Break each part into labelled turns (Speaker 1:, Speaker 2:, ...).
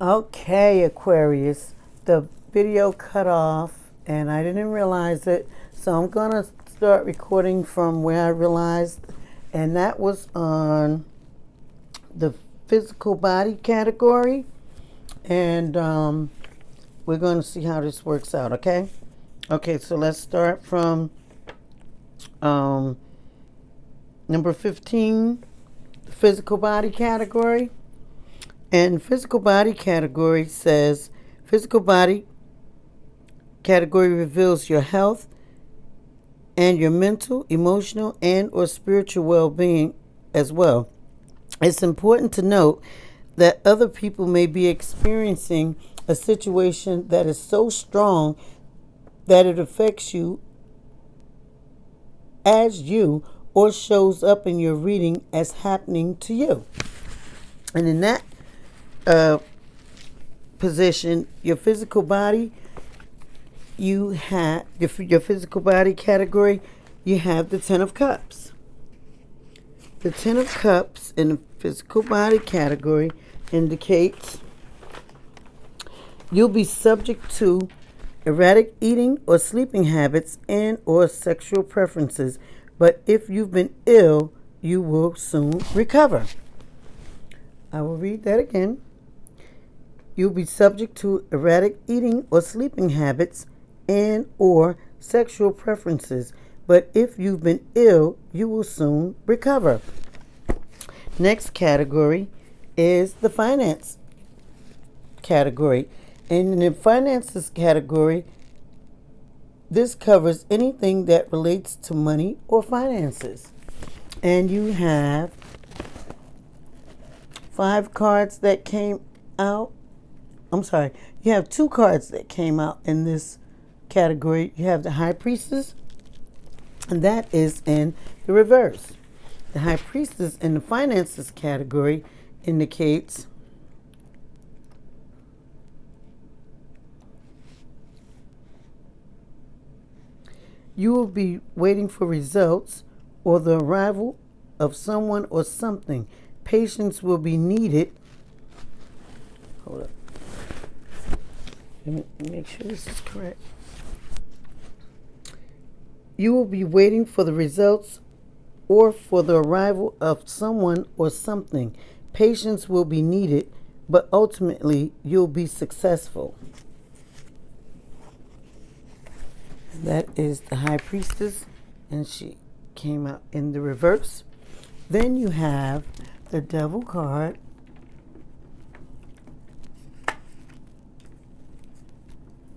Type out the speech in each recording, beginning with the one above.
Speaker 1: Okay, Aquarius, the video cut off and I didn't realize it, so I'm going to start recording from where I realized, and that was on the physical body category, and we're going to see how this works out, okay? Okay, so let's start from number 15, the physical body category. And physical body category says, physical body category reveals your health and your mental, emotional, and or spiritual well-being as well. It's important to note that other people may be experiencing a situation that is so strong that it affects you as you or shows up in your reading as happening to you. And in that position, your physical body, you have your physical body category, you have the 10 of cups. The 10 of cups in the physical body category indicates you'll be subject to erratic eating or sleeping habits and or sexual preferences, but if you've been ill, you will soon recover. I will read that again. You'll be subject to erratic eating or sleeping habits and or sexual preferences, but if you've been ill, you will soon recover. Next category is the finance category. And in the finances category, this covers anything that relates to money or finances. And you have 5 cards that came out. You have 2 cards that came out in this category. You have the High Priestess, and that is in the reverse. The High Priestess in the finances category indicates you will be waiting for results or the arrival of someone or something. Patience will be needed. Hold up. Let me make sure this is correct. You will be waiting for the results or for the arrival of someone or something. Patience will be needed, but ultimately you'll be successful. That is the High Priestess, and she came out in the reverse. Then you have the Devil card.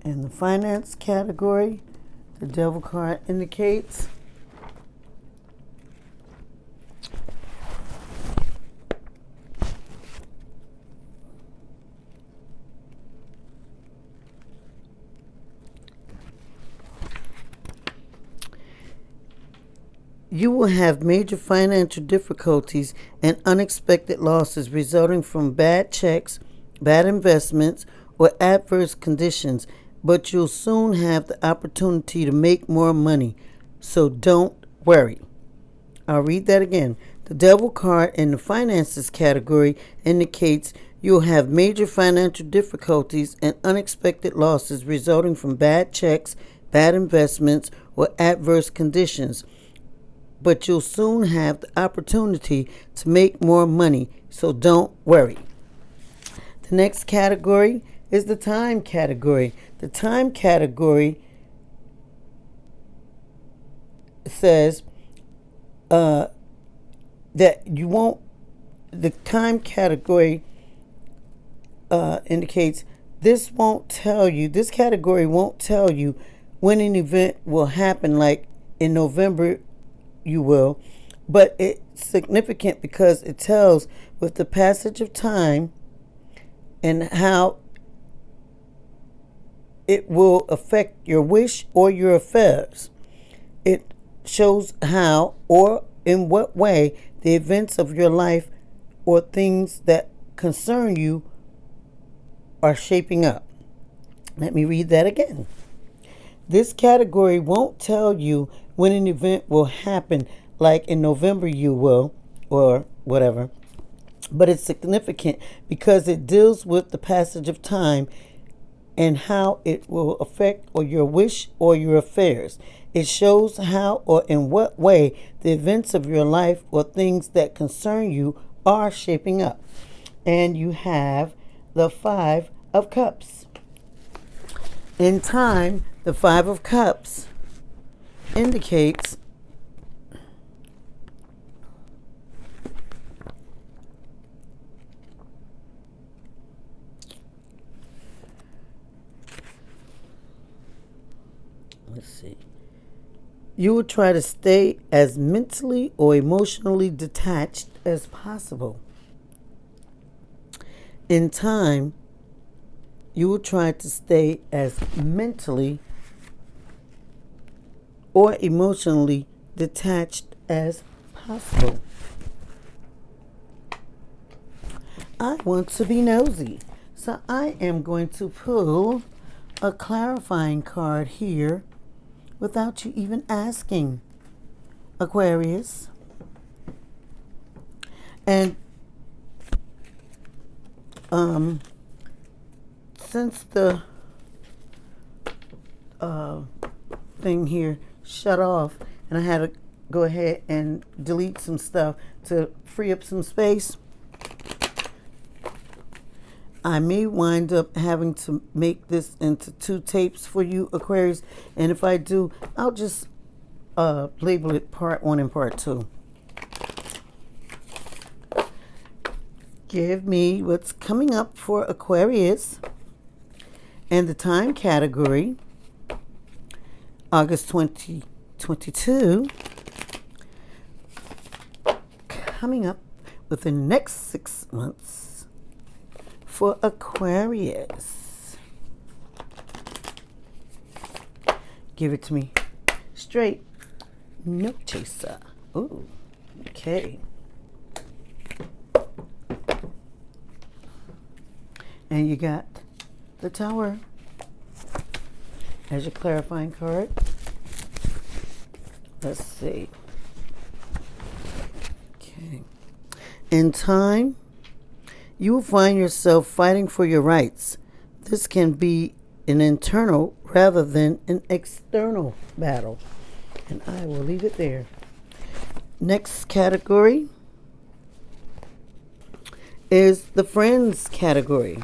Speaker 1: In the finance category, the Devil card indicates you will have major financial difficulties and unexpected losses resulting from bad checks, bad investments, or adverse conditions, but you'll soon have the opportunity to make more money, so don't worry. I'll read that again. The Devil card in the finances category indicates you'll have major financial difficulties and unexpected losses resulting from bad checks, bad investments, or adverse conditions, but you'll soon have the opportunity to make more money, so don't worry. The next category is the time category. The time category says that you won't, the time category indicates this category won't tell you when an event will happen, like in November you will, but it's significant because it tells with the passage of time and how it will affect your wish or your affairs. It shows how or in what way the events of your life or things that concern you are shaping up. Let me read that again. This category won't tell you when an event will happen, like in November you will, or whatever. but it's significant because it deals with the passage of time and how it will affect or your wish or your affairs. It shows how or in what way the events of your life or things that concern you are shaping up. And you have the Five of Cups. In time, the Five of Cups indicates let's see. You will try to stay as mentally or emotionally detached as possible. In time, you will try to stay as mentally or emotionally detached as possible. I want to be nosy, so I am going to pull a clarifying card here without you even asking, Aquarius. And since the thing here shut off and I had to go ahead and delete some stuff to free up some space, I may wind up having to make this into 2 tapes for you, Aquarius. And if I do, I'll just label it part 1 and part 2. Give me what's coming up for Aquarius and the time category, August 2022, coming up within the next 6 months for Aquarius. Give it to me straight, no chaser. Ooh, okay. And you got the Tower as your clarifying card. Let's see. Okay. In time, you will find yourself fighting for your rights. This can be an internal rather than an external battle. And I will leave it there. Next category is the friends category.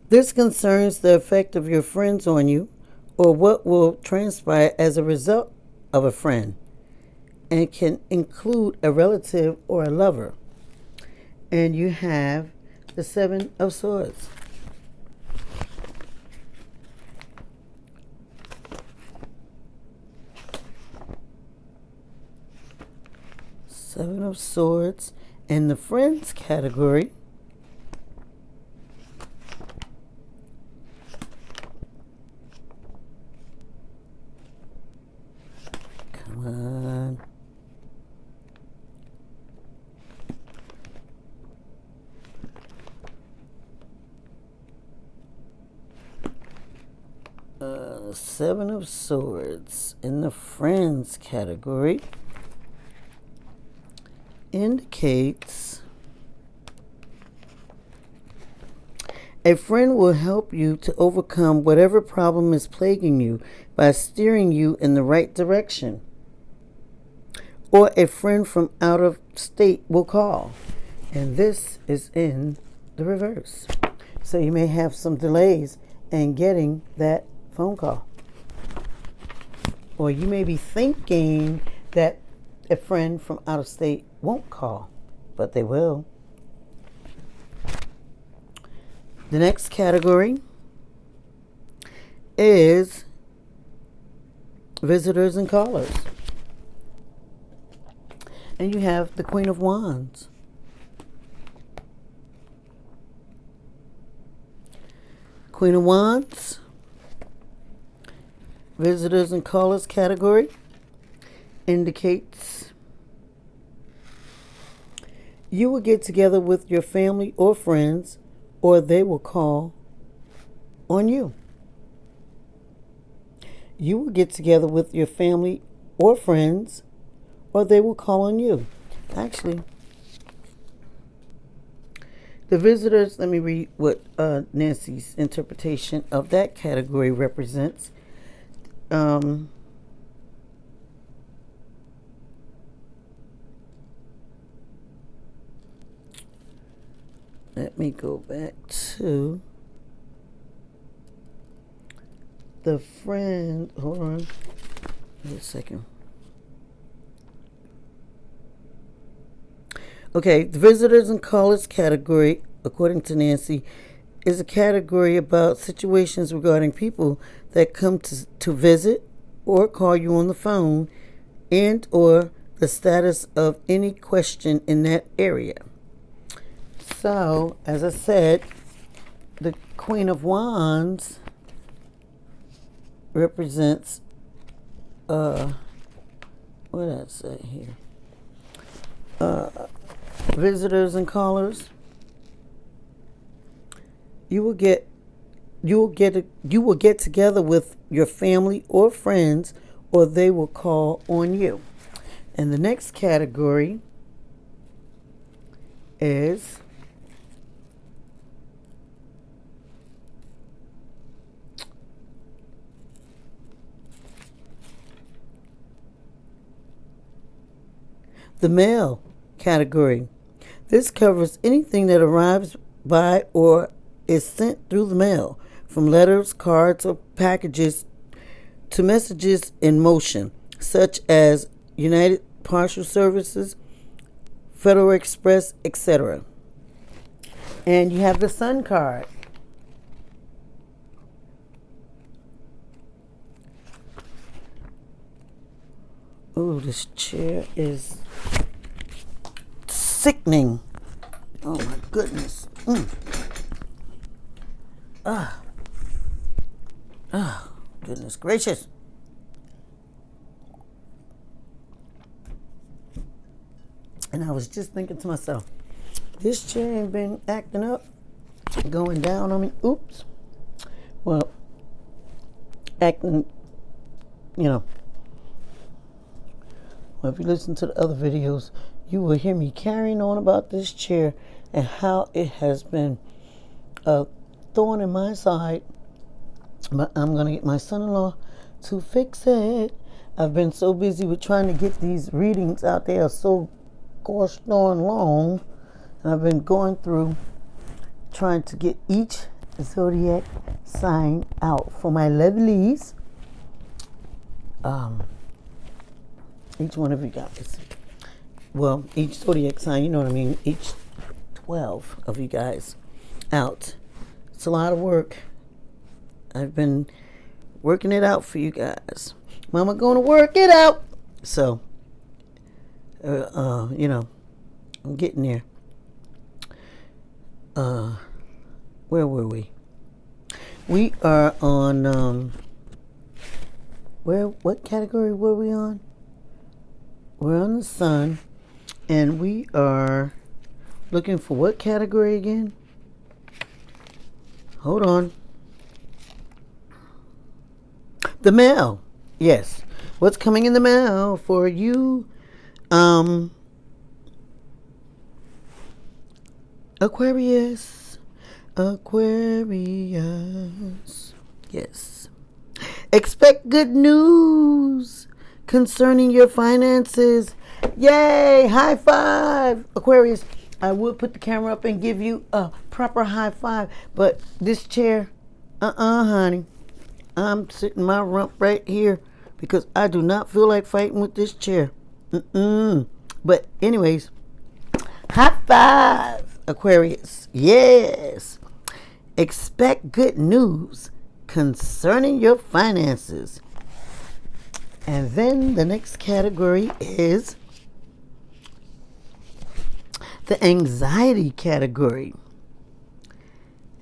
Speaker 1: This concerns the effect of your friends on you or what will transpire as a result of a friend, and can include a relative or a lover. And you have the Seven of Swords. Seven of Swords in the friends category. Come on. Seven of Swords in the friends category indicates a friend will help you to overcome whatever problem is plaguing you by steering you in the right direction. Or a friend from out of state will call. And this is in the reverse. So you may have some delays in getting that phone call. Or you may be thinking that a friend from out of state won't call, but they will. The next category is visitors and callers. And you have the Queen of Wands. Queen of Wands, visitors and callers category indicates you will get together with your family or friends, or they will call on you. You will get together with your family or friends, or they will call on you. Actually, The visitors, let me read what Nancy's interpretation of that category represents. Let me go back to the friend. Hold on. Wait a second. Okay, the visitors and callers category, according to Nancy, is a category about situations regarding people that come to visit or call you on the phone, and or the status of any question in that area. So, as I said, the Queen of Wands represents, what did I say here? Visitors and callers. You will get together with your family or friends, or they will call on you. And the next category is the mail category. This covers anything that arrives by or is sent through the mail, from letters, cards, or packages to messages in motion, such as United Parcel Services, Federal Express, etc. And you have the Sun card. Oh, this chair is sickening. Oh my goodness. Goodness gracious. And I was just thinking to myself, this chair ain't been acting up, going down on me. Oops. Well, acting, well, if you listen to the other videos, you will hear me carrying on about this chair and how it has been a thorn in my side. But I'm going to get my son-in-law to fix it. I've been so busy with trying to get these readings out there so gosh darn long. And I've been going through trying to get each zodiac sign out for my lovelies. Each one of you guys. Well, each zodiac sign, you know what I mean? Each 12 of you guys out. It's a lot of work. I've been working it out for you guys. Mama gonna work it out. So, I'm getting there. Where were we? We are on, what category were we on? We're on the Sun, and we are looking for what category again? Hold on. The mail. Yes. What's coming in the mail for you? Aquarius. Yes. Expect good news concerning your finances. Yay! High five, Aquarius. I would put the camera up and give you a proper high five, but this chair, honey. I'm sitting my rump right here because I do not feel like fighting with this chair. But anyways, high five, Aquarius. Yes. Expect good news concerning your finances. And then the next category is the anxiety category.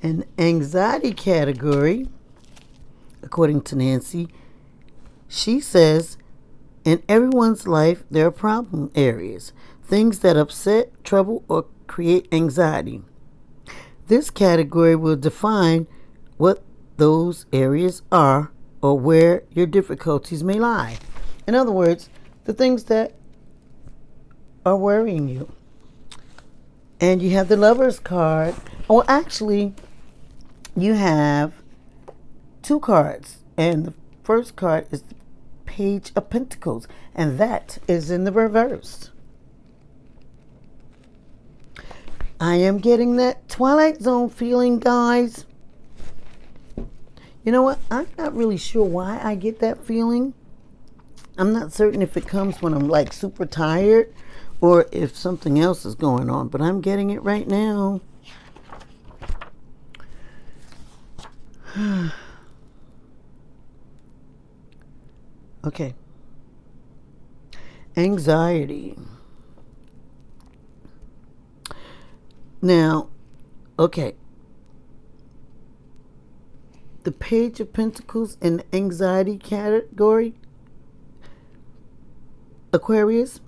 Speaker 1: An anxiety category, according to Nancy, she says, in everyone's life, there are problem areas, things that upset, trouble, or create anxiety. This category will define what those areas are or where your difficulties may lie. In other words, the things that are worrying you. And you have the Lover's card. Well, actually, you have two cards. And the first card is the Page of Pentacles. And that is in the reverse. I am getting that Twilight Zone feeling, guys. You know what? I'm not really sure why I get that feeling. I'm not certain if it comes when I'm like super tired or if something else is going on, but I'm getting it right now. Okay. Anxiety. Now, okay. The Page of Pentacles in the anxiety category, Aquarius,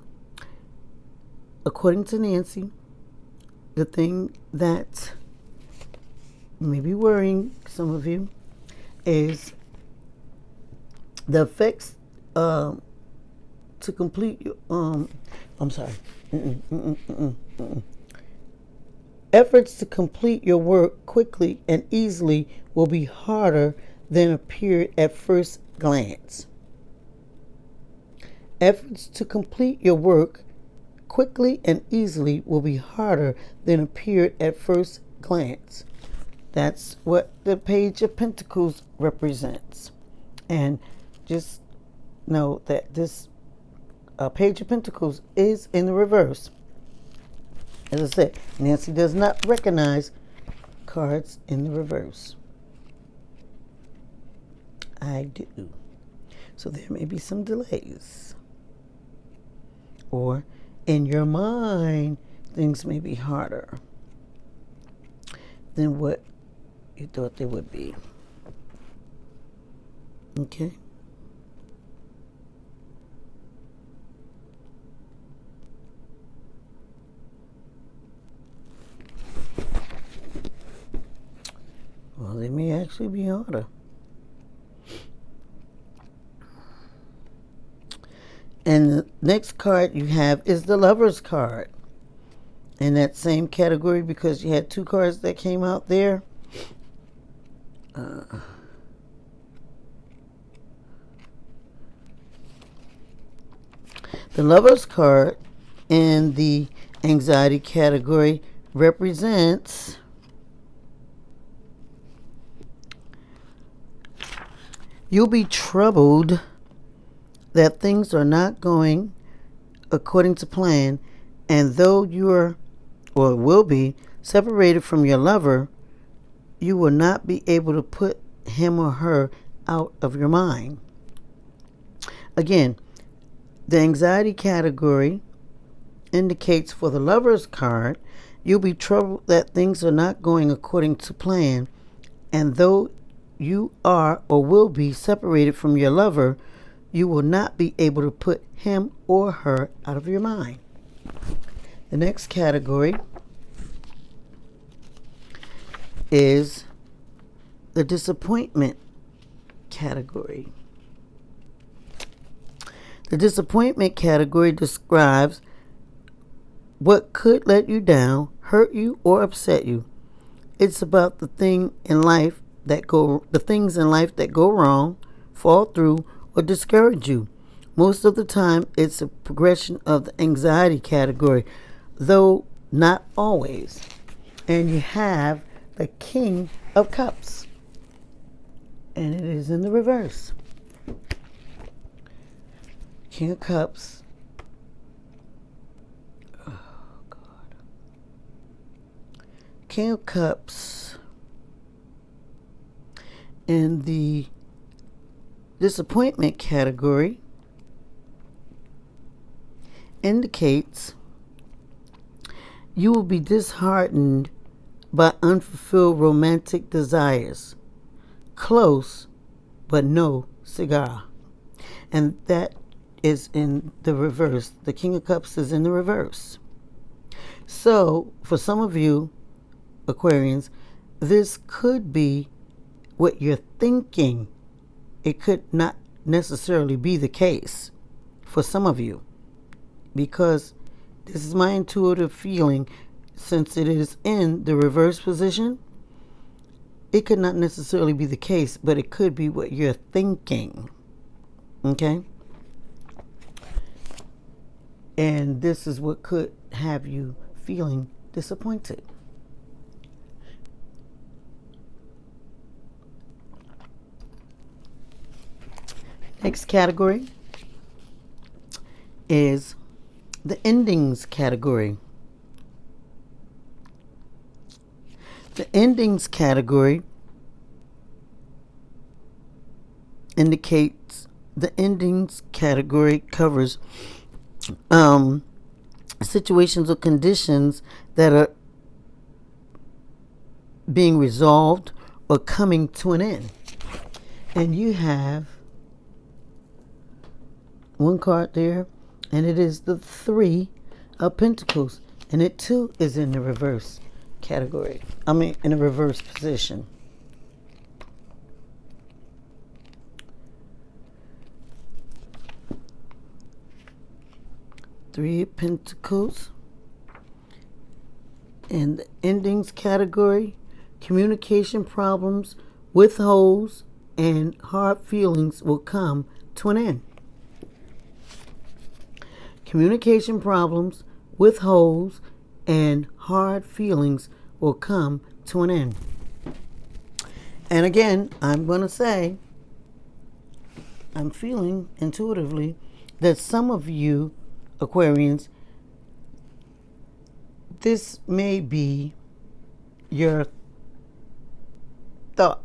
Speaker 1: according to Nancy, the thing that may be worrying some of you is the effects to complete your efforts to complete your work quickly and easily will be harder than appeared at first glance. Efforts to complete your work quickly and easily will be harder than appeared at first glance. That's what the Page of Pentacles represents. And just know that this Page of Pentacles is in the reverse. As I said, Nancy does not recognize cards in the reverse. I do. So there may be some delays. Or in your mind, things may be harder than what you thought they would be. Okay? Well, they may actually be harder. And the next card you have is the Lover's card. In that same category, because you had two cards that came out there. The Lover's card in the anxiety category represents you'll be troubled that things are not going according to plan, and though you're or will be separated from your lover, you will not be able to put him or her out of your mind. Again, the anxiety category indicates for the Lover's card, you'll be troubled that things are not going according to plan, and though you are or will be separated from your lover, you will not be able to put him or her out of your mind. The next category is the disappointment category. The disappointment category describes what could let you down, hurt you, or upset you. It's about the things in life that go wrong, fall through, or discourage you. Most of the time, it's a progression of the anxiety category, though not always. And you have the King of Cups, and it is in the reverse. King of Cups. Oh, God. King of Cups in the disappointment category indicates you will be disheartened by unfulfilled romantic desires. Close, but no cigar. And that is in the reverse. The King of Cups is in the reverse. So, for some of you, Aquarians, this could be what you're thinking. It could not necessarily be the case for some of you, because this is my intuitive feeling. since it is in the reverse position, it could not necessarily be the case, but it could be what you're thinking. Okay? And this is what could have you feeling disappointed. Next category is the endings category. The endings category indicates the endings category covers situations or conditions that are being resolved or coming to an end. And you have one card there, and it is the 3 of Pentacles, and it too is in the reverse category. In a reverse position. Three of Pentacles. In the endings category, communication problems, withholds, and hard feelings will come to an end. Communication problems, withholds, and hard feelings will come to an end. And again, I'm going to say, I'm feeling intuitively that some of you Aquarians, this may be your thought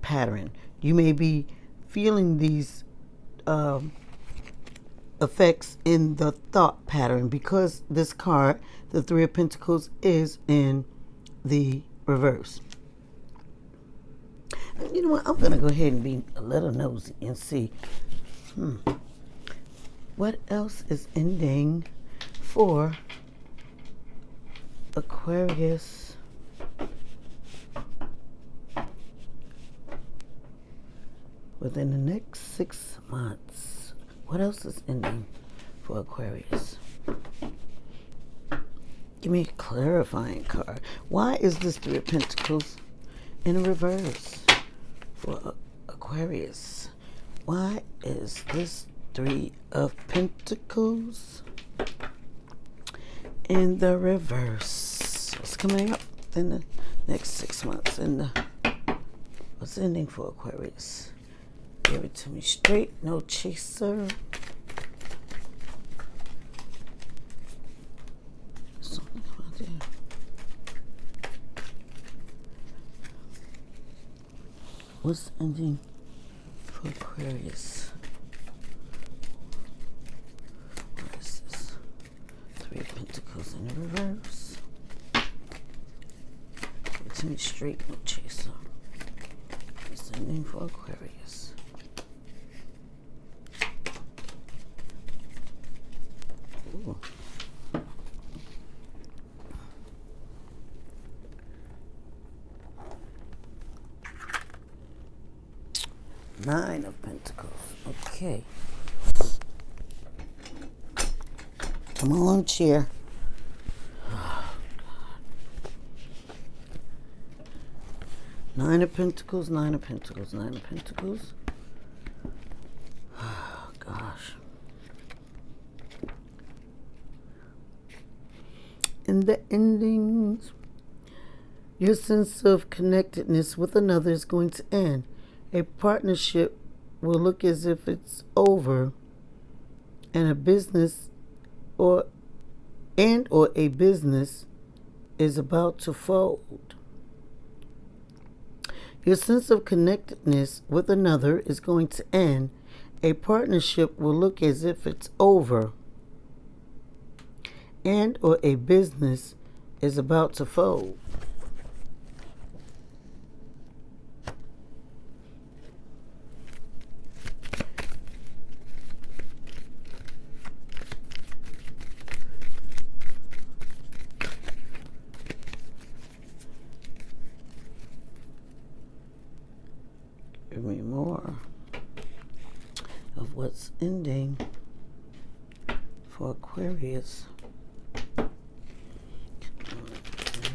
Speaker 1: pattern. You may be feeling these effects in the thought pattern because this card, the 3 of Pentacles, is in the reverse. You know what? I'm going to go ahead and be a little nosy and see what else is ending for Aquarius. Within the next 6 months. What else is ending for Aquarius? Give me a clarifying card. Why is this 3 of Pentacles in reverse for Aquarius? Why is this 3 of Pentacles in the reverse? What's coming up in the next 6 months? What's ending for Aquarius? Give it to me straight, no chaser. Something about there. What's ending for Aquarius? What is this? 3 of Pentacles in the reverse. Give it to me straight, no chaser. What's ending for Aquarius? Ooh. Nine of Pentacles. Okay. Come on, chair. Oh, God. 9 of Pentacles, 9 of Pentacles, 9 of Pentacles. Oh, gosh. In the endings, your sense of connectedness with another is going to end. A partnership will look as if it's over, and a business or a business is about to fold. Your sense of connectedness with another is going to end. A partnership will look as if it's over, and or a business is about to fold. Give me more of what's ending for Aquarius.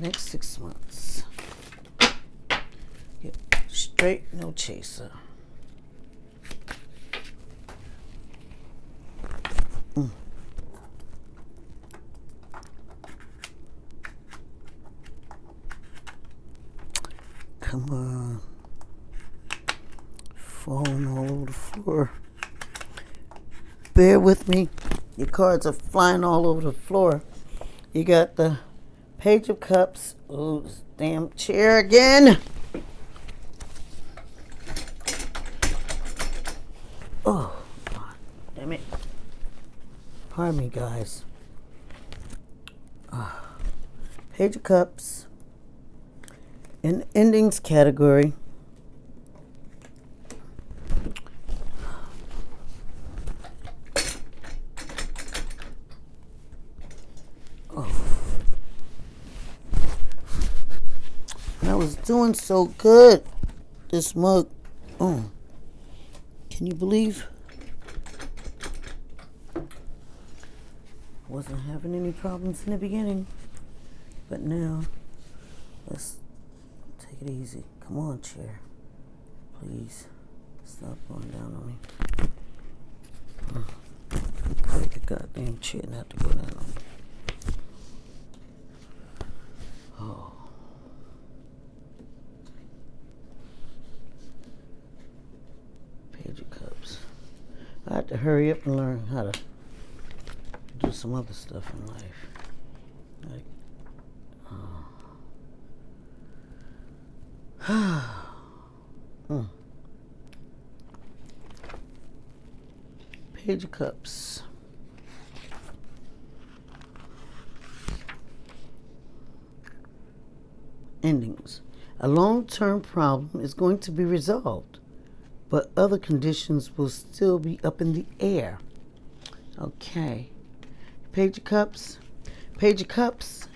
Speaker 1: next 6 months. Yep. Straight, no chaser. Come on. Falling all over the floor. Bear with me. Your cards are flying all over the floor. You got the Page of Cups. Oh, this damn chair again. Oh, God, damn it. Pardon me, guys. Page of Cups. In the endings category, I was doing so good. This mug. Can you believe? Wasn't having any problems in the beginning, but now let's take it easy. Come on, chair. Please stop going down on me. Break the goddamn chair not to go down on me. Oh. Page of Cups. I have to hurry up and learn how to do some other stuff in life. Like, Page of Cups. Endings. A long-term problem is going to be resolved, but other conditions will still be up in the air. Okay. Page of Cups. Page of Cups.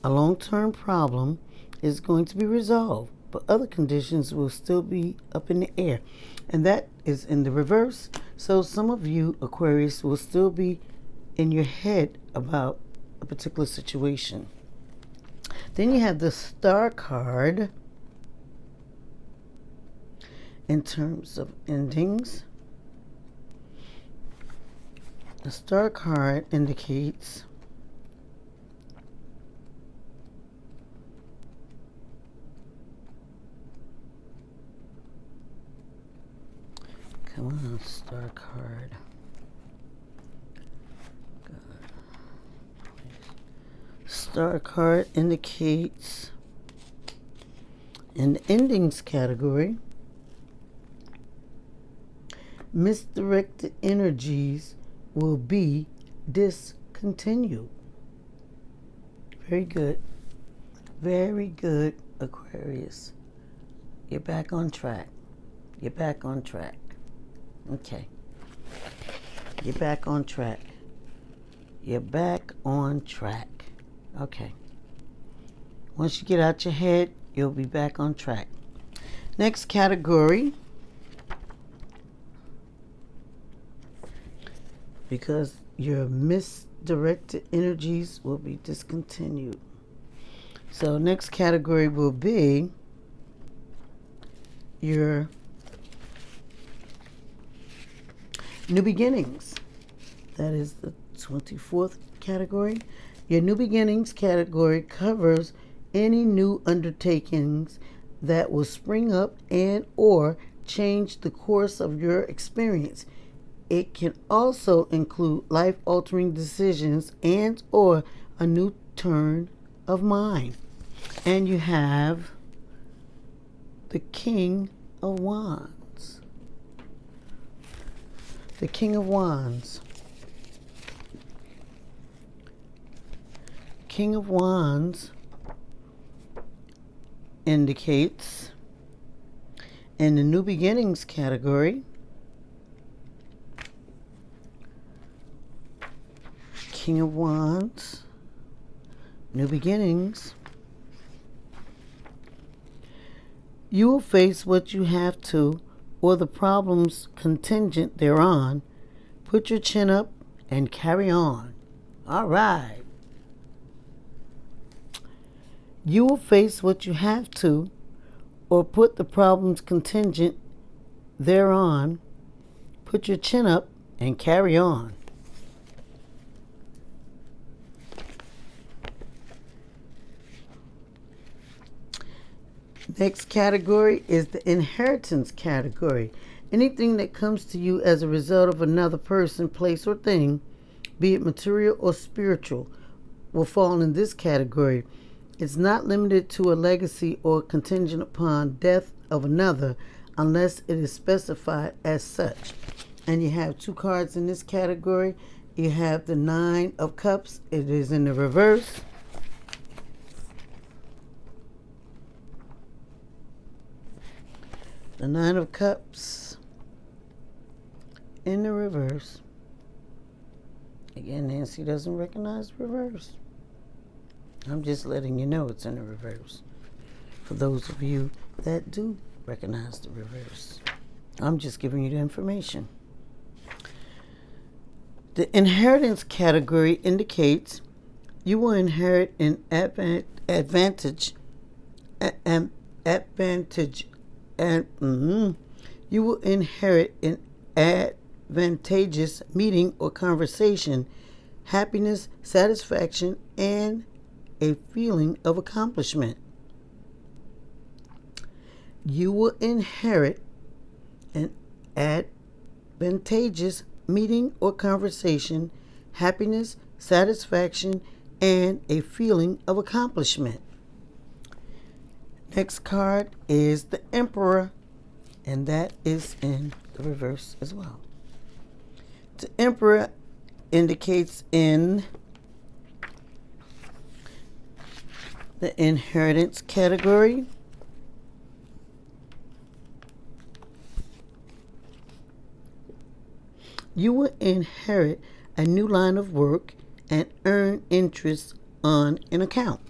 Speaker 1: A long-term problem is going to be resolved, but other conditions will still be up in the air. And that is in the reverse. So some of you, Aquarius, will still be in your head about a particular situation. Then you have the Star card in terms of endings. The Star card indicates come on, Star card. Star card indicates in the endings category, misdirected energies will be discontinued. Very good. Very good, Aquarius. You're back on track. You're back on track. Okay. You're back on track. You're back on track. Okay. Once you get out your head, you'll be back on track. Next category. Because your misdirected energies will be discontinued. So next category will be your new beginnings. That is the 24th category. Your new beginnings category covers any new undertakings that will spring up and or change the course of your experience. It can also include life-altering decisions and or a new turn of mind. And you have the King of Wands. The King of Wands. King of Wands indicates in the new beginnings category, King of Wands, new beginnings, you will face what you have to or the problems contingent thereon. Put your chin up and carry on. All right. You will face what you have to, or put the problems contingent thereon. Put your chin up and carry on. Next category is the inheritance category. Anything that comes to you as a result of another person, place, or thing, be it material or spiritual, will fall in this category. It's not limited to a legacy or contingent upon death of another unless it is specified as such. And you have two cards in this category. You have the Nine of Cups. It is in the reverse. The Nine of Cups in the reverse. Again, Nancy doesn't recognize the reverse. I'm just letting you know it's in the reverse. For those of you that do recognize the reverse, I'm just giving you the information. The inheritance category indicates you will inherit an advantage. You will inherit an advantageous meeting or conversation, happiness, satisfaction, and a feeling of accomplishment. You will inherit an advantageous meeting or conversation, happiness, satisfaction, and a feeling of accomplishment. Next card is the Emperor, and that is in the reverse as well. The Emperor indicates in the inheritance category you will inherit a new line of work and earn interest on an account.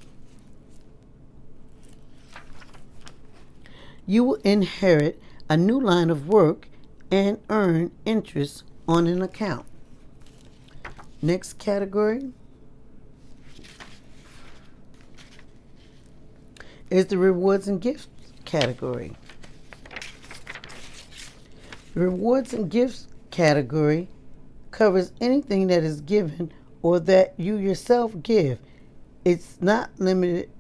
Speaker 1: You will inherit a new line of work and earn interest on an account. Next category is the rewards and gifts category. The rewards and gifts category covers anything that is given or that you yourself give. It's not limited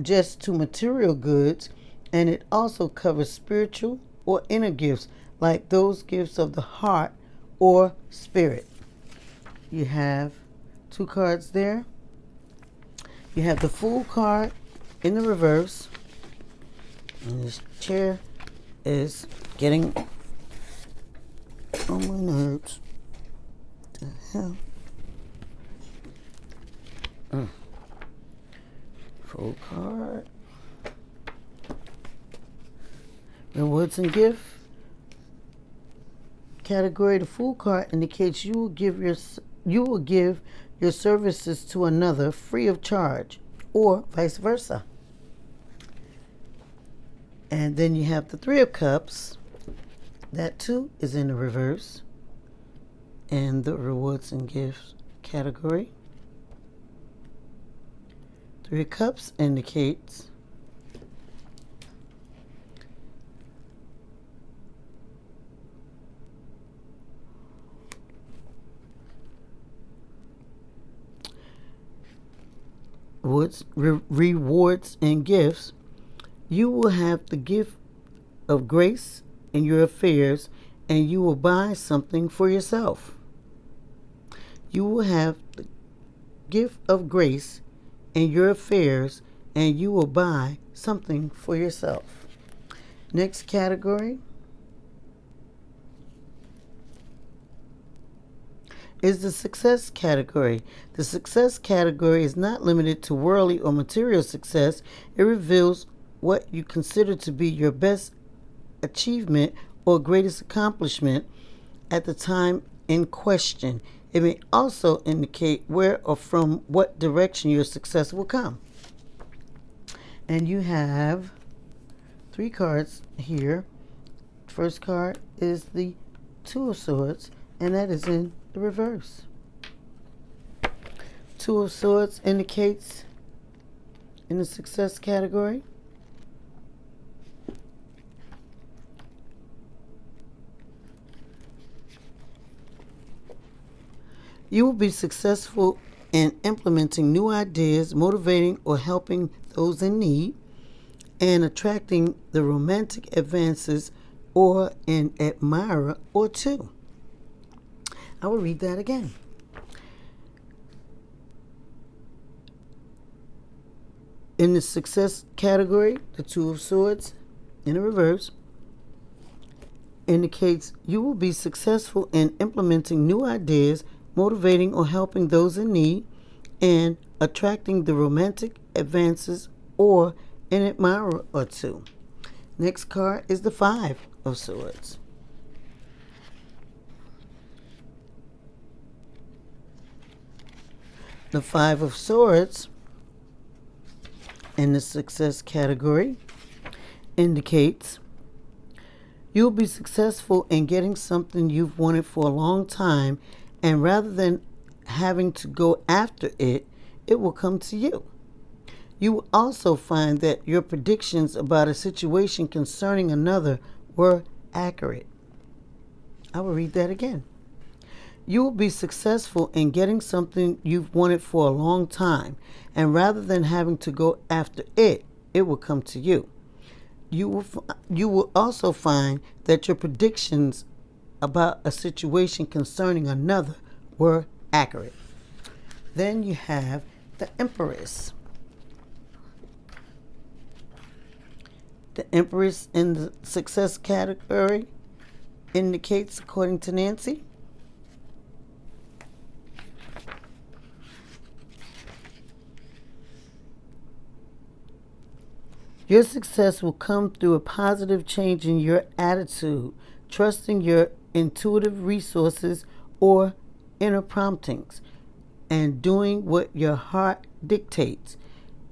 Speaker 1: just to material goods, and it also covers spiritual or inner gifts, like those gifts of the heart or spirit. You have two cards there. You have the Fool card in the reverse. And this chair is getting on my nerves. What the hell? Fool card. Rewards and gift category. The Fool card indicates you will give your services to another free of charge, or vice versa. And then you have the Three of Cups. That too is in the reverse in the rewards and gifts category. Three of Cups indicates rewards and gifts. You will have the gift of grace in your affairs, and you will buy something for yourself. You will have the gift of grace in your affairs, and you will buy something for yourself. Next category is the success category. The success category is not limited to worldly or material success. It reveals what you consider to be your best achievement or greatest accomplishment at the time in question. It may also indicate where or from what direction your success will come. And you have three cards here. First card is the Two of Swords, and that is in the reverse. Two of Swords indicates in the success category, you will be successful in implementing new ideas, motivating or helping those in need, and attracting the romantic advances or an admirer or two. I will read that again. In the success category, the Two of Swords in the reverse indicates you will be successful in implementing new ideas, motivating or helping those in need, and attracting the romantic advances or an admirer or two. Next card is the Five of Swords. The Five of Swords in the success category indicates you'll be successful in getting something you've wanted for a long time, and rather than having to go after it, it will come to you. You will also find that your predictions about a situation concerning another were accurate. I will read that again. You will be successful in getting something you've wanted for a long time, and rather than having to go after it, it will come to you. You will also find that your predictions about a situation concerning another were accurate. Then you have the Empress. The Empress in the success category indicates, according to Nancy, your success will come through a positive change in your attitude, trusting your intuitive resources or inner promptings, and doing what your heart dictates,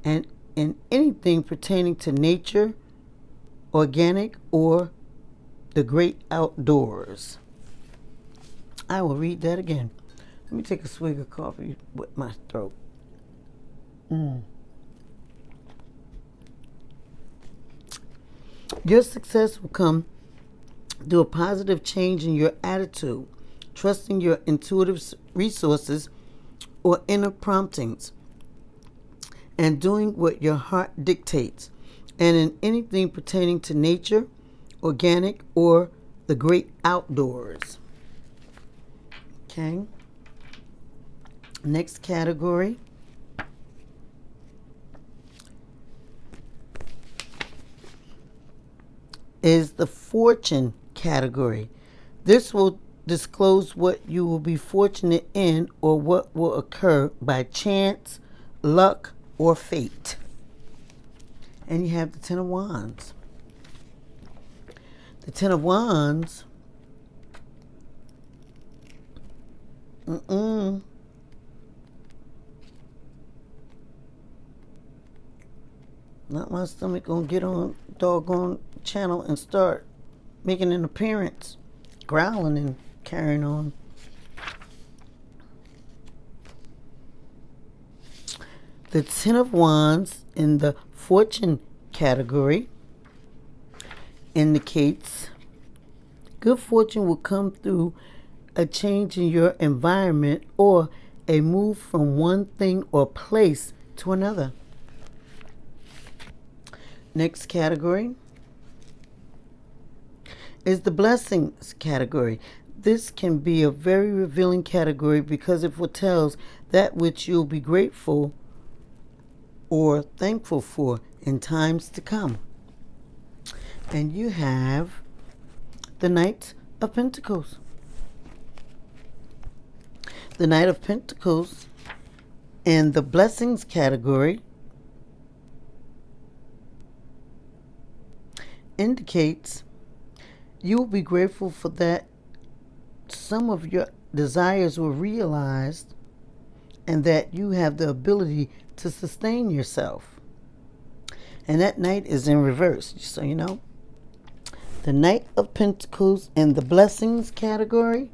Speaker 1: and in anything pertaining to nature, organic, or the great outdoors. I will read that again. Let me take a swig of coffee with my throat. Your success will come through a positive change in your attitude, trusting your intuitive resources or inner promptings, and doing what your heart dictates, and in anything pertaining to nature, organic, or the great outdoors. Okay. Next category is the Fortune category. This will disclose what you will be fortunate in or what will occur by chance, luck, or fate. And you have the Ten of Wands. The Ten of Wands not my stomach gonna get on doggone channel and start making an appearance, growling and carrying on. The Ten of Wands in the Fortune category indicates good fortune will come through a change in your environment or a move from one thing or place to another. Next category is the Blessings category. This can be a very revealing category because it foretells that which you'll be grateful or thankful for in times to come. And you have the Knight of Pentacles. The Knight of Pentacles in the Blessings category indicates you will be grateful for that some of your desires were realized and that you have the ability to sustain yourself. And that Knight is in reverse, so you know. The Knight of Pentacles in the Blessings category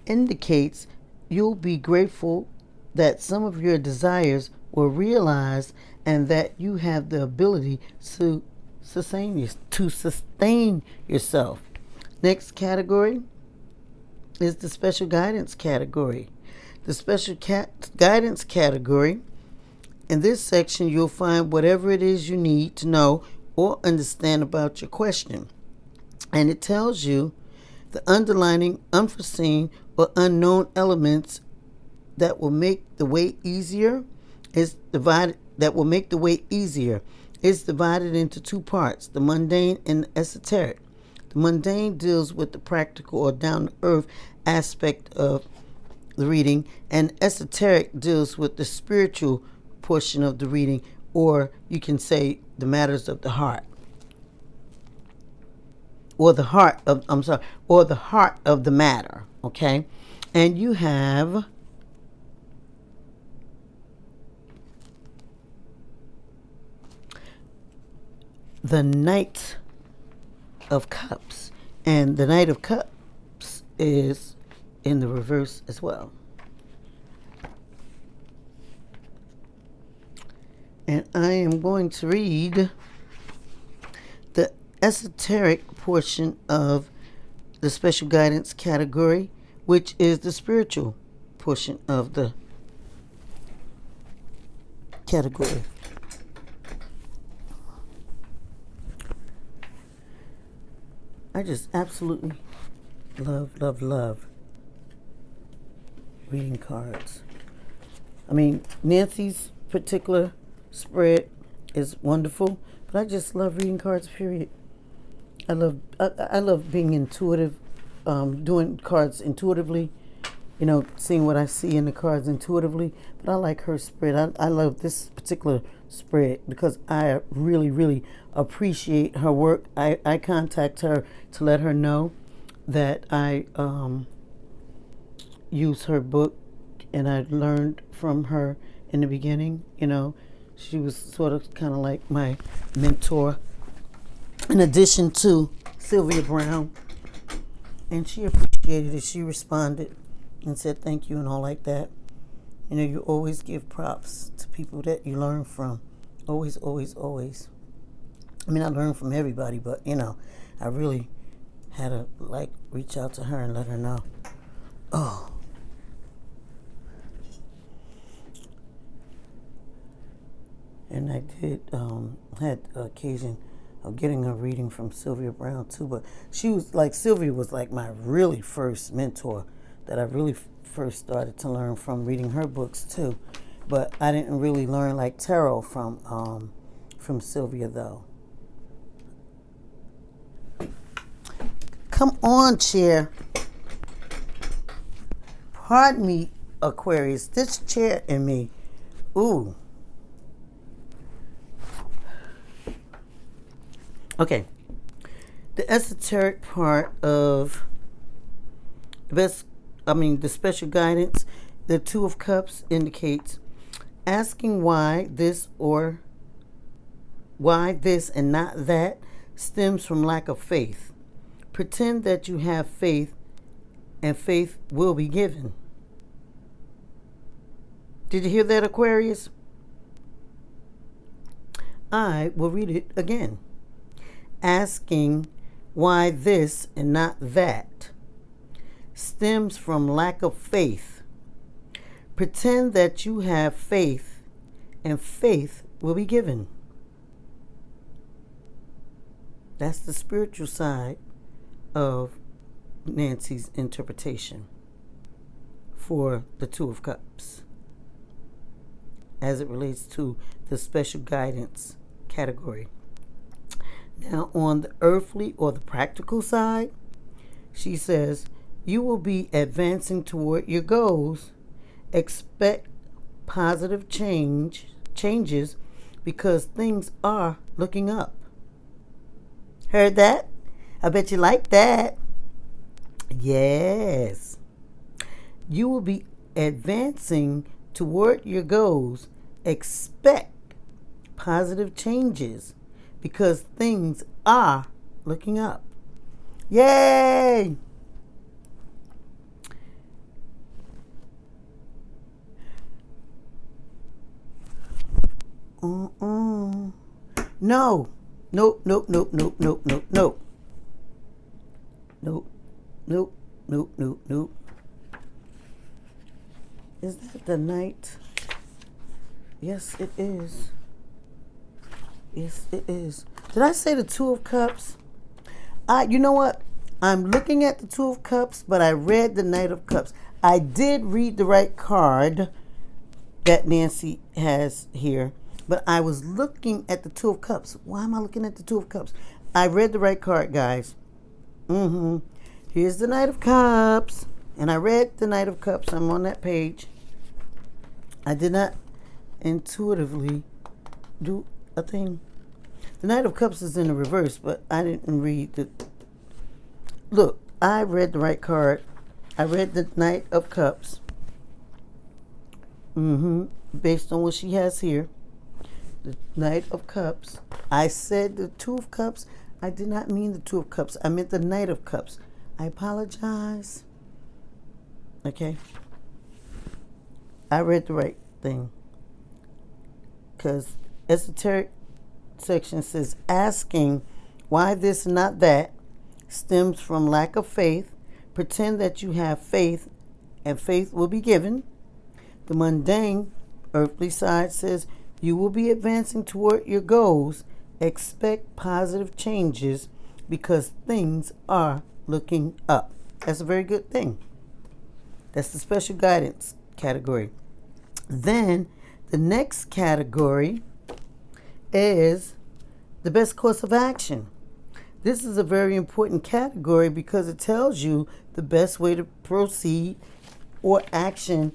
Speaker 1: indicates you'll be grateful that some of your desires will realize, and that you have the ability to sustain yourself. Next category is the special guidance category. The special guidance category, in this section, you'll find whatever it is you need to know or understand about your question. And it tells you the underlying, unforeseen, or unknown elements that will make the way easier is divided into two parts: the mundane and the esoteric. The mundane deals with the practical or down to earth aspect of the reading, and esoteric deals with the spiritual portion of the reading, or you can say the matters of the heart, or the heart of the matter. Okay, and you have the Knight of Cups, and the Knight of Cups is in the reverse as well. And I am going to read the esoteric portion of the special guidance category, which is the spiritual portion of the category. I just absolutely love reading cards. I mean, Nancy's particular spread is wonderful, but I just love reading cards, period. I love being intuitive, doing cards intuitively, seeing what I see in the cards intuitively. But I like her spread. I love this particular spread because I really appreciate her work. I contact her to let her know that I use her book, and I learned from her in the beginning. She was sort of kind of like my mentor, in addition to Sylvia Brown. And she appreciated it. She responded and said thank you and all like that. You always give props to people that you learn from. Always. I mean, I learn from everybody, but, I really had to, reach out to her and let her know. Oh. And I did had occasion of getting a reading from Sylvia Brown too, but Sylvia was like my really first mentor that I really first started to learn from, reading her books too. But I didn't really learn tarot from Sylvia though. Come on, chair. Pardon me, Aquarius. This chair and me. Ooh. Okay, the esoteric part of the special guidance, the Two of Cups indicates asking why this and not that stems from lack of faith. Pretend that you have faith, and faith will be given. Did you hear that, Aquarius? I will read it again. Asking why this and not that stems from lack of faith. Pretend that you have faith, and faith will be given. That's the spiritual side of Nancy's interpretation for the Two of Cups as it relates to the special guidance category. Now, on the earthly or the practical side, she says, you will be advancing toward your goals. Expect positive changes because things are looking up. Heard that? I bet you like that. Yes. You will be advancing toward your goals. Expect positive changes because things are looking up. Yay! No. Nope. Nope. Nope. Nope. Nope. Nope. Nope. Nope. Nope. Nope. Nope. Nope. Nope. Is that the Knight? Yes, it is. Yes, it is. Did I say the Two of Cups? You know what? I'm looking at the Two of Cups, but I read the Knight of Cups. I did read the right card that Nancy has here, but I was looking at the Two of Cups. Why am I looking at the Two of Cups? I read the right card, guys. Here's the Knight of Cups, and I read the Knight of Cups. I'm on that page. I did not intuitively do a thing. The Knight of Cups is in the reverse, but I didn't read the... Look, I read the right card. I read the Knight of Cups. Based on what she has here. The Knight of Cups. I said the Two of Cups. I did not mean the Two of Cups. I meant the Knight of Cups. I apologize. Okay. I read the right thing. Because esoteric section says asking why this and not that stems from lack of faith. Pretend that you have faith and faith will be given. The mundane earthly side says you will be advancing toward your goals. Expect positive changes because things are looking up. That's a very good thing. That's the special guidance category. Then the next category is the best course of action. This is a very important category because it tells you the best way to proceed or action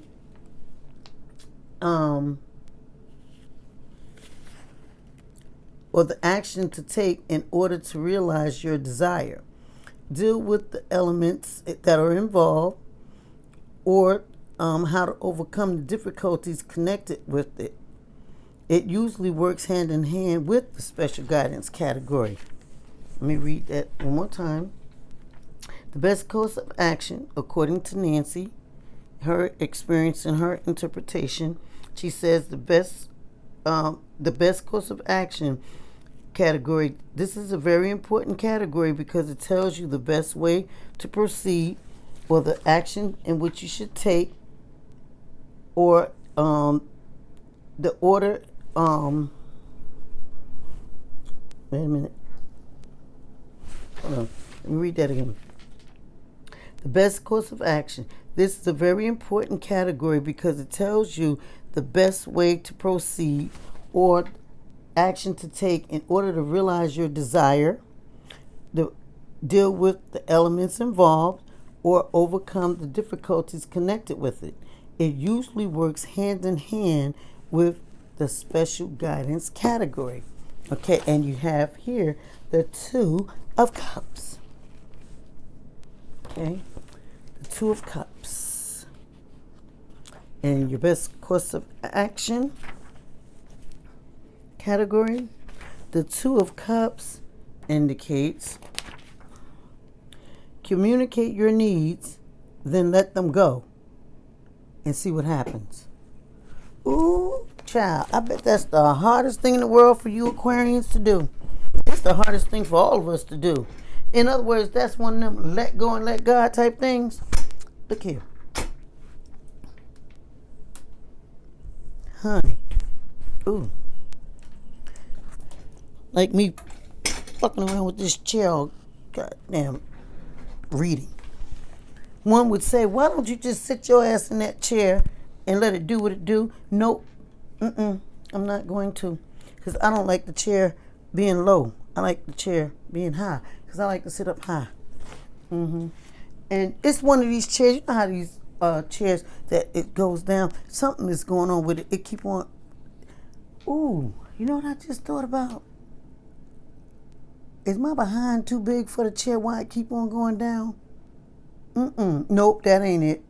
Speaker 1: or the action to take in order to realize your desire. Deal with the elements that are involved or how to overcome the difficulties connected with it. It usually works hand in hand with the special guidance category. Let me read that one more time. The best course of action, according to Nancy, her experience and her interpretation, she says the best course of action category. This is a very important category because it tells you the best way to proceed or the action in which you should take or the order. Wait a minute. Hold on. Let me read that again. The best course of action. This is a very important category because it tells you the best way to proceed or action to take in order to realize your desire, to deal with the elements involved, or overcome the difficulties connected with it. It usually works hand in hand with the special guidance category. Okay, and you have here the Two of Cups. Okay, the Two of Cups. And your best course of action category, the Two of Cups indicates communicate your needs, then let them go and see what happens. Ooh, child, I bet that's the hardest thing in the world for you Aquarians to do. It's the hardest thing for all of us to do. In other words, that's one of them let go and let God type things. Look here. Honey. Ooh. Like me fucking around with this chair, goddamn reading. One would say, why don't you just sit your ass in that chair and let it do what it do? Nope. I'm not going to. Because I don't like the chair being low. I like the chair being high. Because I like to sit up high. And it's one of these chairs. You know how these chairs that it goes down. Something is going on with it. It keep on. Ooh, you know what I just thought about? Is my behind too big for the chair? Why it keep on going down? Nope, that ain't it.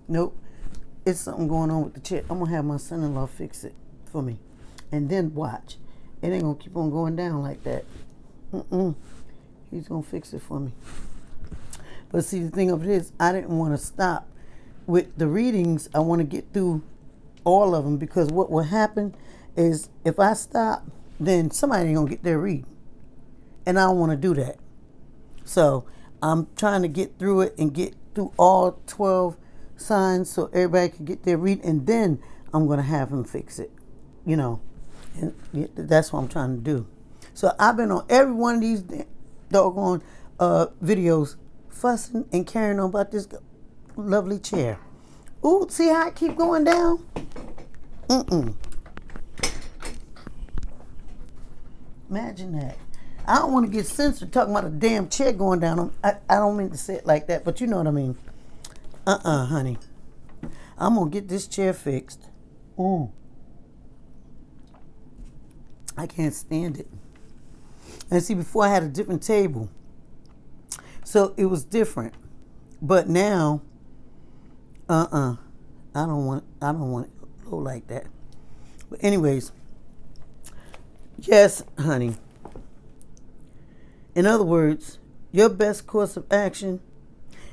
Speaker 1: Nope. It's something going on with the chair. I'm going to have my son-in-law fix it for me. And then watch. It ain't going to keep on going down like that. He's going to fix it for me. But see, the thing of it is, I didn't want to stop with the readings. I want to get through all of them, because what will happen is if I stop, then somebody ain't gonna get their reading, and I don't want to do that. So I'm trying to get through it and get through all 12 signs so everybody can get their reading, and then I'm gonna have them fix it. You know, and that's what I'm trying to do. So I've been on every one of these doggone videos fussing and carrying on about this lovely chair. Ooh, see how I keep going down? Imagine that. I don't want to get censored talking about a damn chair going down. I don't mean to say it like that, but you know what I mean. Honey. I'm going to get this chair fixed. I can't stand it. And see, before I had a different table. So it was different. But now, I don't want it low like that. But anyways, yes, honey. In other words, your best course of action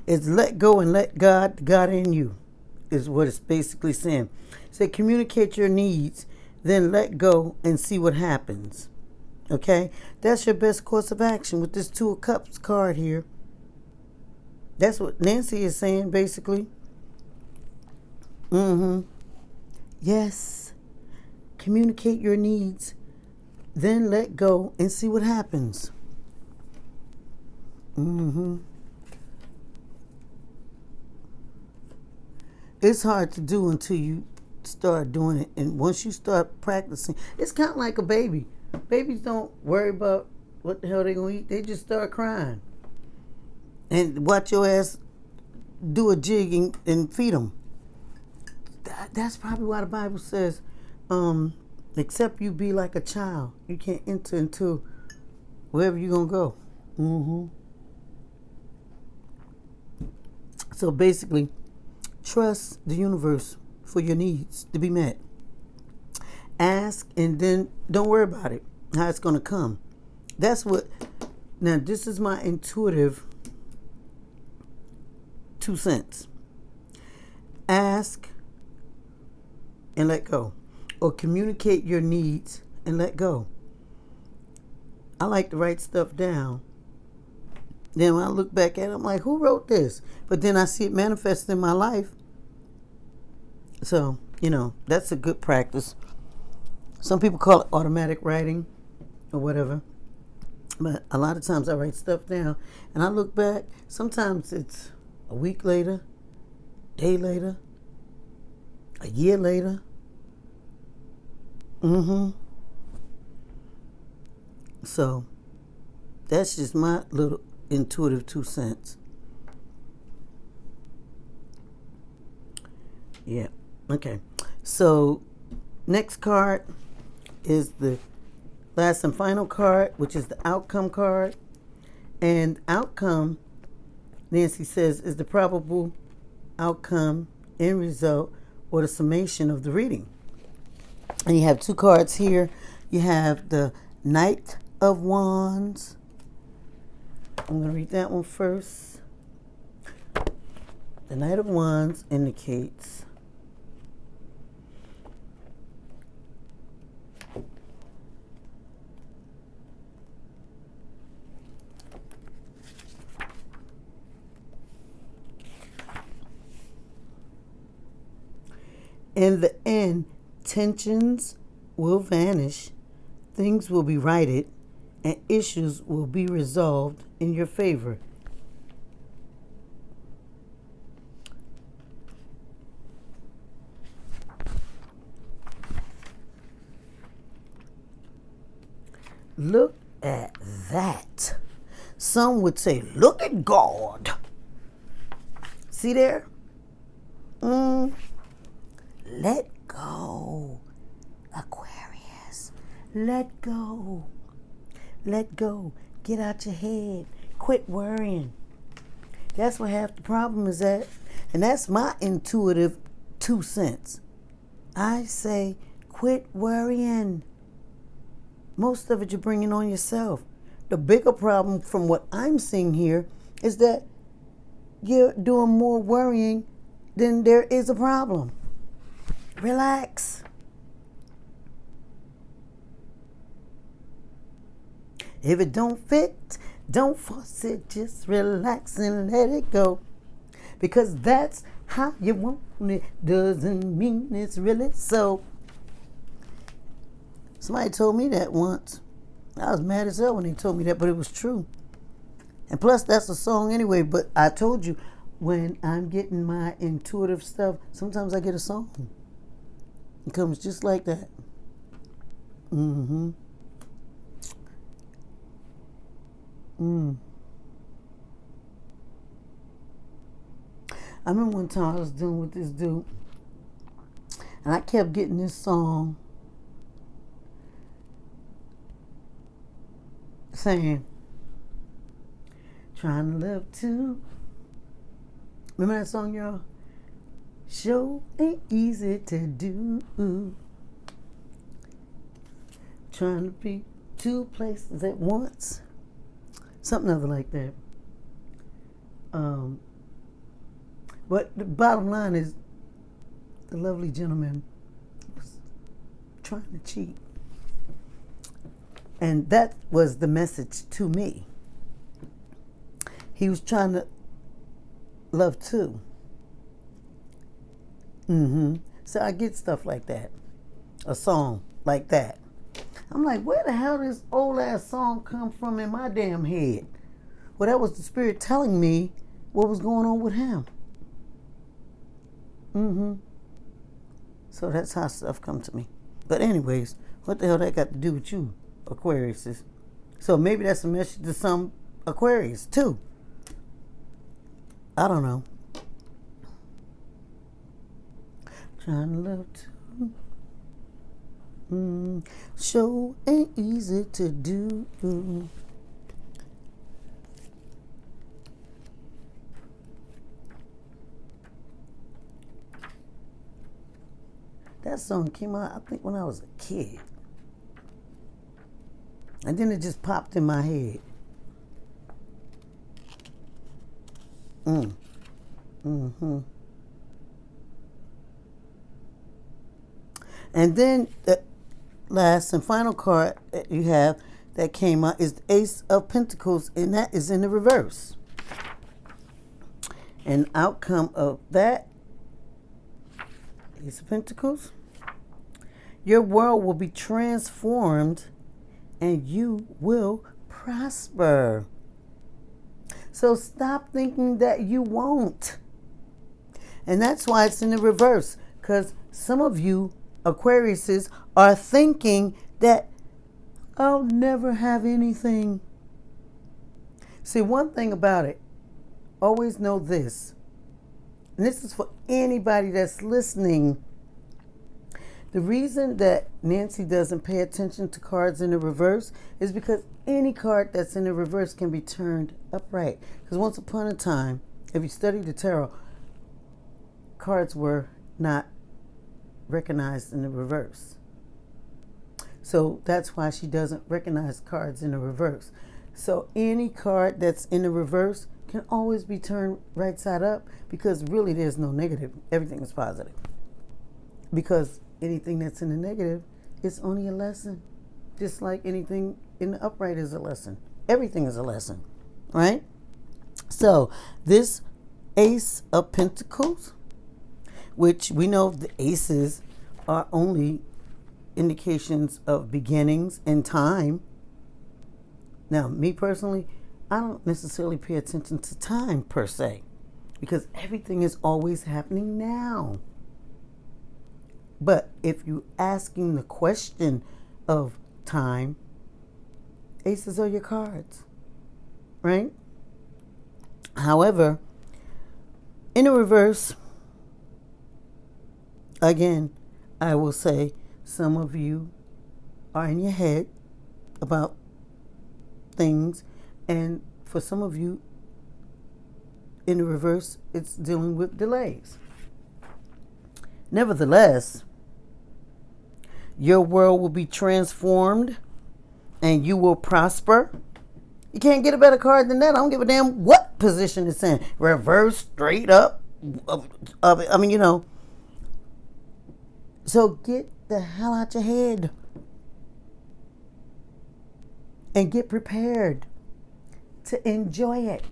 Speaker 1: is let go and let God in you, is what it's basically saying. Say, communicate your needs, then let go and see what happens. Okay? That's your best course of action with this Two of Cups card here. That's what Nancy is saying, basically. Yes. Communicate your needs, then let go and see what happens. It's hard to do until you start doing it. And once you start practicing, it's kind of like a baby. Babies don't worry about what the hell they're going to eat. They just start crying. And watch your ass do a jig and feed them. That's probably why the Bible says, except you be like a child, you can't enter into wherever you're going to go. So basically, trust the universe for your needs to be met. Ask, and then don't worry about it, how it's going to come. That's what, now this is my intuitive 2 cents. Ask and let go. Or communicate your needs and let go. I like to write stuff down. Then when I look back at it, I'm like, who wrote this? But then I see it manifest in my life. So, that's a good practice. Some people call it automatic writing or whatever. But a lot of times I write stuff down and I look back. Sometimes it's a week later, day later, a year later. So that's just my little intuitive 2 cents. Yeah. Okay. So next card is the last and final card, which is the outcome card. And outcome, Nancy says, is the probable outcome, end result, or the summation of the reading. And you have 2 cards here. You have the Knight of Wands. I'm going to read that one first. The Knight of Wands indicates in the end, tensions will vanish, things will be righted, and issues will be resolved in your favor. Look at that. Some would say, look at God. See there? Let go, Aquarius. Let go. Let go. Get out your head. Quit worrying. That's what half the problem is at. And that's my intuitive 2 cents. I say, quit worrying. Most of it you're bringing on yourself. The bigger problem from what I'm seeing here is that you're doing more worrying than there is a problem. Relax. If it don't fit, don't force it. Just relax and let it go. Because that's how you want it. Doesn't mean it's really so. Somebody told me that once. I was mad as hell when they told me that, but it was true. And plus, that's a song anyway. But I told you, when I'm getting my intuitive stuff, sometimes I get a song. It comes just like that. Mm-hmm. I remember one time I was dealing with this dude, and I kept getting this song saying, trying to live too. Remember that song, y'all? Sure ain't easy to do. Trying to be two places at once. Something other like that. But the bottom line is, the lovely gentleman was trying to cheat. And that was the message to me. He was trying to love too. So I get stuff like that. A song like that. I'm like, where the hell did this old ass song come from in my damn head? Well, that was the spirit telling me what was going on with him. So that's how stuff come to me. But anyways, what the hell that got to do with you, Aquariuses? So maybe that's a message to some Aquarius too. I don't know. Trying to love too. Sure ain't easy to do. That song came out, I think, when I was a kid. And then it just popped in my head. And then the last and final card that you have that came out is the Ace of Pentacles, and that is in the reverse. And outcome of that, Ace of Pentacles, your world will be transformed and you will prosper. So stop thinking that you won't. And that's why it's in the reverse, because some of you Aquariuses are thinking that I'll never have anything. See, one thing about it, always know this, and this is for anybody that's listening. The reason that Nancy doesn't pay attention to cards in the reverse is because any card that's in the reverse can be turned upright. Because once upon a time, if you study the tarot, cards were not recognized in the reverse. So that's why she doesn't recognize cards in the reverse. So any card that's in the reverse can always be turned right side up, because really there's no negative. Everything is positive. Because anything that's in the negative is only a lesson. Just like anything in the upright is a lesson. Everything is a lesson, right? So this Ace of Pentacles, which we know the aces are only indications of beginnings and time. Now, me personally, I don't necessarily pay attention to time per se, because everything is always happening now. But if you're asking the question of time, aces are your cards, right? However, in the reverse, again, I will say some of you are in your head about things, and for some of you, in the reverse, it's dealing with delays. Nevertheless, your world will be transformed and you will prosper. You can't get a better card than that. I don't give a damn what position it's in. Reverse, straight up. I mean, you know, So get the hell out your head and get prepared to enjoy it.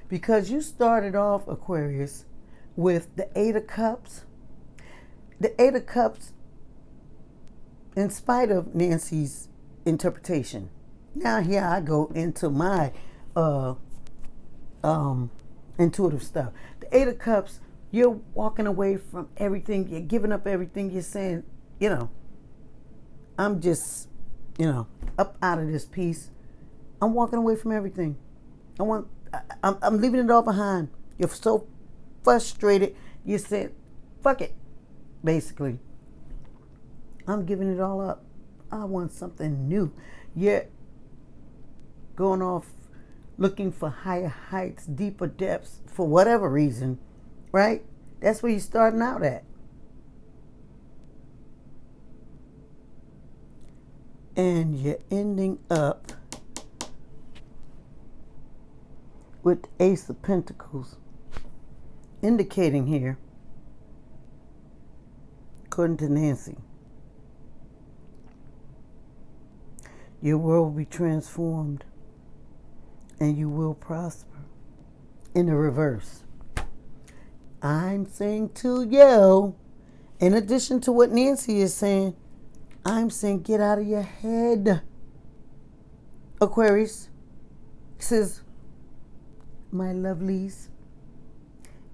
Speaker 1: Because you started off, Aquarius, with the Eight of Cups. The Eight of Cups, in spite of Nancy's interpretation. Now here I go into my intuitive stuff. The Eight of Cups, you're walking away from everything. You're giving up everything. You're saying, I'm just, up out of this piece. I'm walking away from everything. I'm leaving it all behind. You're so frustrated. You said, fuck it, basically. I'm giving it all up. I want something new. You're going off looking for higher heights, deeper depths, for whatever reason, right? That's where you're starting out at. And you're ending up with Ace of Pentacles, indicating here, according to Nancy, your world will be transformed and you will prosper. In the reverse, I'm saying to you, in addition to what Nancy is saying, I'm saying get out of your head, Aquarius. Says, my lovelies,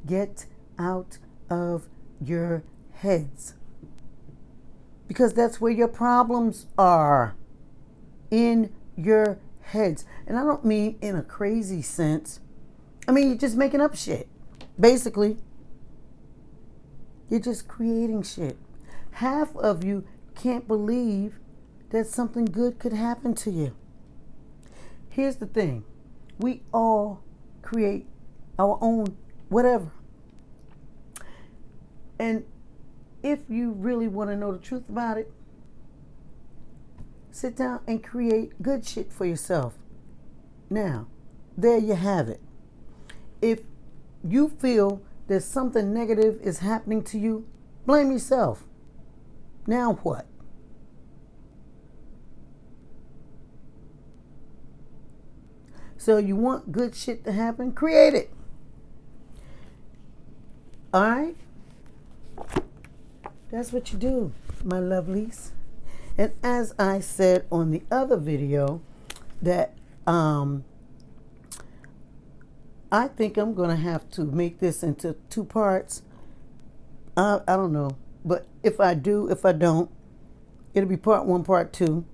Speaker 1: get out of your heads. Because that's where your problems are. In your heads. And I don't mean in a crazy sense. I mean, you're just making up shit. Basically. You're just creating shit. Half of you can't believe that something good could happen to you. Here's the thing. We all create our own whatever. And if you really want to know the truth about it, sit down and create good shit for yourself. Now, there you have it. If you feel that something negative is happening to you, blame yourself. Now what? So you want good shit to happen? Create it. All right? That's what you do, my lovelies. And as I said on the other video, that I think I'm going to have to make this into 2 parts. I don't know. But if I do, if I don't, it'll be part 1, part 2.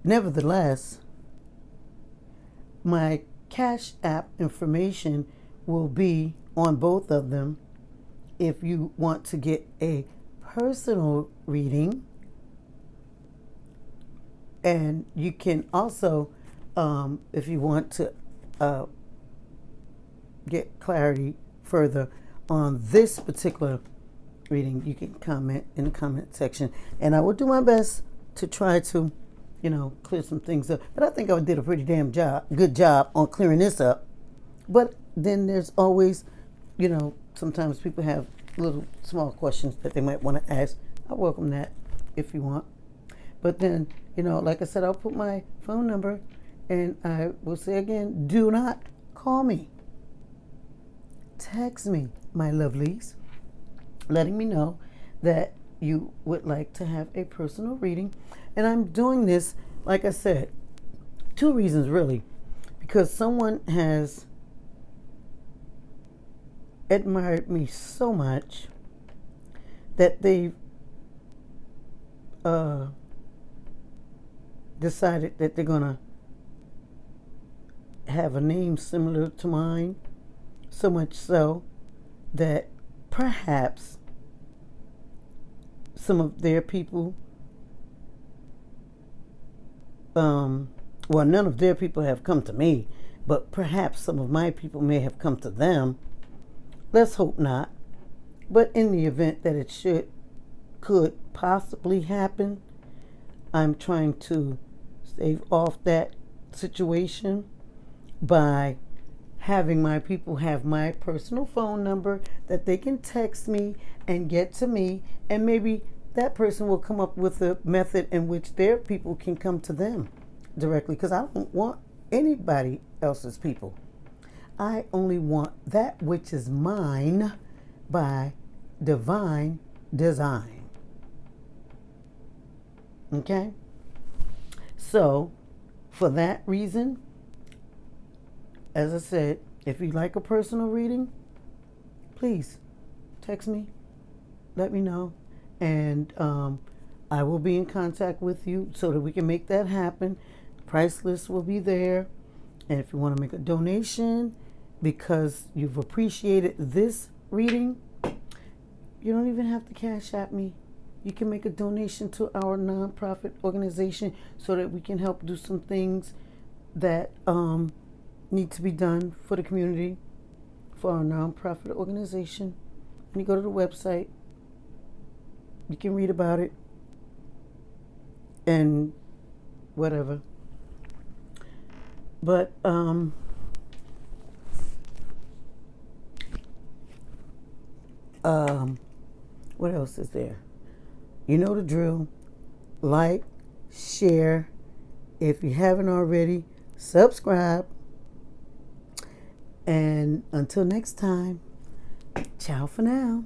Speaker 1: Nevertheless, my Cash App information will be on both of them if you want to get a personal reading. And you can also, if you want to get clarity further on this particular reading, you can comment in the comment section. And I will do my best to try to, clear some things up. But I think I did a pretty good job on clearing this up. But then there's always, sometimes people have little small questions that they might want to ask. I welcome that if you want. But then, like I said, I'll put my phone number, and I will say again, do not call me. Text me, my lovelies, letting me know that you would like to have a personal reading. And I'm doing this, like I said, 2 reasons really. Because someone has admired me so much that they've decided that they're going to have a name similar to mine, so much so that perhaps some of their people, well, none of their people have come to me, but perhaps some of my people may have come to them. Let's hope not. But in the event that it could possibly happen, I'm trying to stave off that situation by having my people have my personal phone number that they can text me and get to me, and maybe that person will come up with a method in which their people can come to them directly, because I don't want anybody else's people. I only want that which is mine by divine design. Okay? So, for that reason, as I said, if you'd like a personal reading, please text me, let me know, and I will be in contact with you so that we can make that happen. Price list will be there. And if you want to make a donation because you've appreciated this reading, you don't even have to Cash App me. You can make a donation to our nonprofit organization so that we can help do some things that need to be done for the community, for our nonprofit organization. When you go to the website, you can read about it and whatever. But what else is there? You know the drill. Like, share. If you haven't already, subscribe. And until next time, ciao for now.